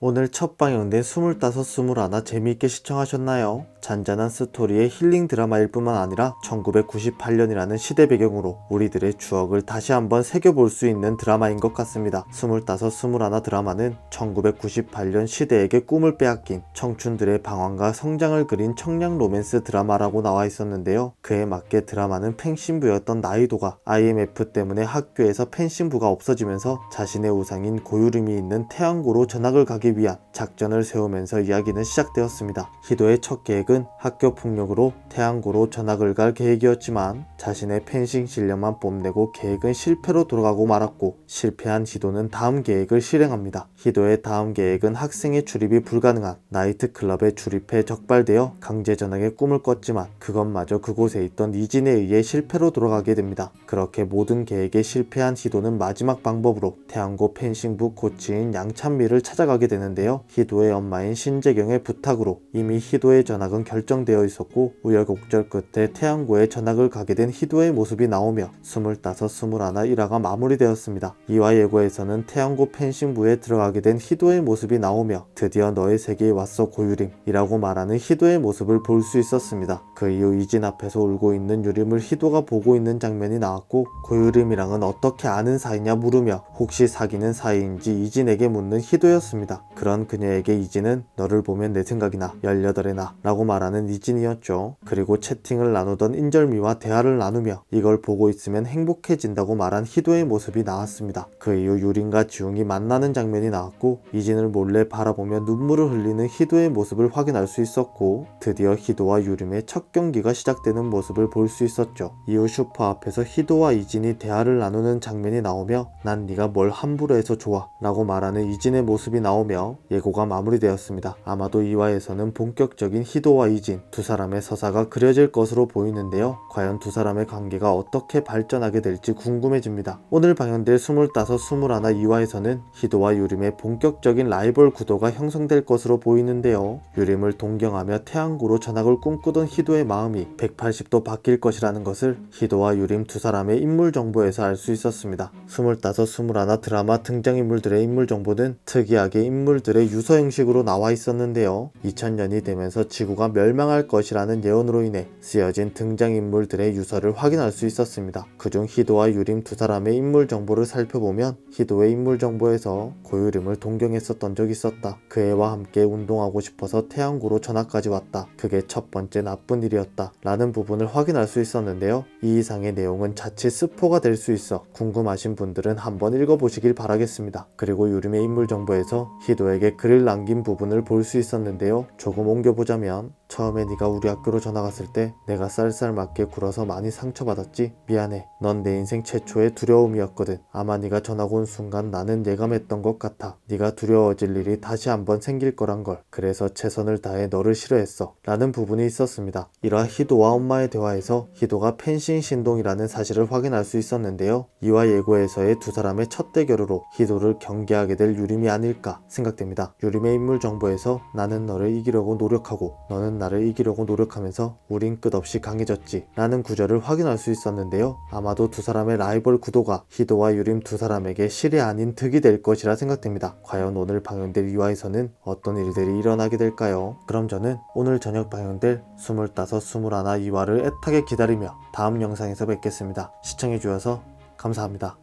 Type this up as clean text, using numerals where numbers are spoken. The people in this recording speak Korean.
오늘 첫 방영된 25, 21 재미있게 시청하셨나요? 잔잔한 스토리의 힐링 드라마일 뿐만 아니라 1998년이라는 시대 배경으로 우리들의 추억을 다시 한번 새겨볼 수 있는 드라마인 것 같습니다. 25, 21 드라마는 1998년 시대에게 꿈을 빼앗긴 청춘들의 방황과 성장을 그린 청량 로맨스 드라마라고 나와 있었는데요. 그에 맞게 드라마는 펜싱부였던 나이도가 IMF 때문에 학교에서 펜싱부가 없어지면서 자신의 우상인 고유림이 있는 태양고로 전학을 가기 위한 작전을 세우면서 이야기는 시작되었습니다. 희도의 첫 계획은 학교 폭력으로 태양고로 전학을 갈 계획이었지만 자신의 펜싱 실력만 뽐내고 계획은 실패로 돌아가고 말았고, 실패한 희도는 다음 계획을 실행합니다. 희도의 다음 계획은 학생의 출입이 불가능한 나이트클럽에 출입해 적발되어 강제 전학의 꿈을 꿨지만 그것마저 그곳에 있던 이진에 의해 실패로 돌아가게 됩니다. 그렇게 모든 계획에 실패한 희도는 마지막 방법으로 태양고 펜싱부 코치인 양찬미를 찾아가게 되는데요. 희도의 엄마인 신재경의 부탁으로 이미 희도의 전학은 결정되어 있었고, 우여곡절 끝에 태양고에 전학을 가게 된 희도의 모습이 나오며 25, 21 1화가 마무리되었습니다. 2화 예고에서는 태양고 펜싱부에 들어가게 된 희도의 모습이 나오며 드디어 너의 세계에 왔어 고유림 이라고 말하는 희도의 모습을 볼 수 있었습니다. 그 이후 이진 앞에서 울고 있는 유림을 희도가 보고 있는 장면이 나왔고, 고유림이랑은 어떻게 아는 사이냐 물으며 혹시 사귀는 사이인지 이진에게 묻는 희도였습니다. 그런 그녀에게 이진은 너를 보면 내 생각이 나 18의 나 라고 말하는 이진이었죠. 그리고 채팅을 나누던 인절미와 대화를 나누며 이걸 보고 있으면 행복해진다고 말한 희도의 모습이 나왔습니다. 그 이후 유림과 지웅이 만나는 장면이 나왔고, 이진을 몰래 바라보며 눈물을 흘리는 희도의 모습을 확인할 수 있었고, 드디어 희도와 유림의 첫 경기가 시작되는 모습을 볼 수 있었죠. 이후 슈퍼 앞에서 희도와 이진이 대화를 나누는 장면이 나오며 난 네가 뭘 함부로 해서 좋아 라고 말하는 이진의 모습이 나오며 예고가 마무리되었습니다. 아마도 2화에서는 본격적인 희도와 이진 두 사람의 서사가 그려질 것으로 보이는데요. 과연 두 사람의 관계가 어떻게 발전하게 될지 궁금해집니다. 오늘 방영될 25, 21 2화에서는 희도와 유림의 본격적인 라이벌 구도가 형성될 것으로 보이는데요. 유림을 동경하며 태양고로 전학을 꿈꾸던 희도의 마음이 180도 바뀔 것이라는 것을 희도와 유림 두 사람의 인물 정보에서 알 수 있었습니다. 25, 21 드라마 등장인물들의 인물 정보는 특이하게 인물들의 유서 형식으로 나와 있었는데요. 2000년이 되면서 지구가 멸망할 것이라는 예언으로 인해 쓰여진 등장인물들의 유서를 확인할 수 있었습니다. 그중 희도와 유림 두 사람의 인물 정보를 살펴보면 희도의 인물 정보에서 고유림을 동경했었던 적이 있었다. 그 애와 함께 운동하고 싶어서 태양고로 전학까지 왔다. 그게 첫 번째 나쁜 일이었다 라는 부분을 확인할 수 있었는데요. 이 이상의 내용은 자칫 스포가 될 수 있어 궁금하신 분들은 한번 읽어보시길 바라겠습니다. 그리고 유림의 인물 정보에서 희도에게 글을 남긴 부분을 볼 수 있었는데요. 조금 옮겨보자면 처음에 네가 우리 학교로 전학 왔을 때 내가 쌀쌀맞게 굴어서 많이 상처받았지? 미안해. 넌 내 인생 최초의 두려움이었거든. 아마 네가 전학 온 순간 나는 예감했던 것 같아. 네가 두려워질 일이 다시 한번 생길 거란 걸. 그래서 최선을 다해 너를 싫어했어 라는 부분이 있었습니다. 1화 희도와 엄마의 대화에서 희도가 펜싱 신동이라는 사실을 확인할 수 있었는데요. 2화 예고에서의 두 사람의 첫 대결으로 희도를 경계하게 될 유림이 아닐까 생각됩니다. 유림의 인물 정보에서 나는 너를 이기려고 노력하고 너는 나를 이기려고 노력하면서 우린 끝없이 강해졌지 라는 구절을 확인할 수 있었는데요. 아마도 두 사람의 라이벌 구도가 희도와 유림 두 사람에게 실이 아닌 득이 될 것이라 생각됩니다. 과연 오늘 방영될 2화에서는 어떤 일들이 일어나게 될까요? 그럼 저는 오늘 저녁 방영될 25, 21 2화를 애타게 기다리며 다음 영상에서 뵙겠습니다. 시청해주셔서 감사합니다.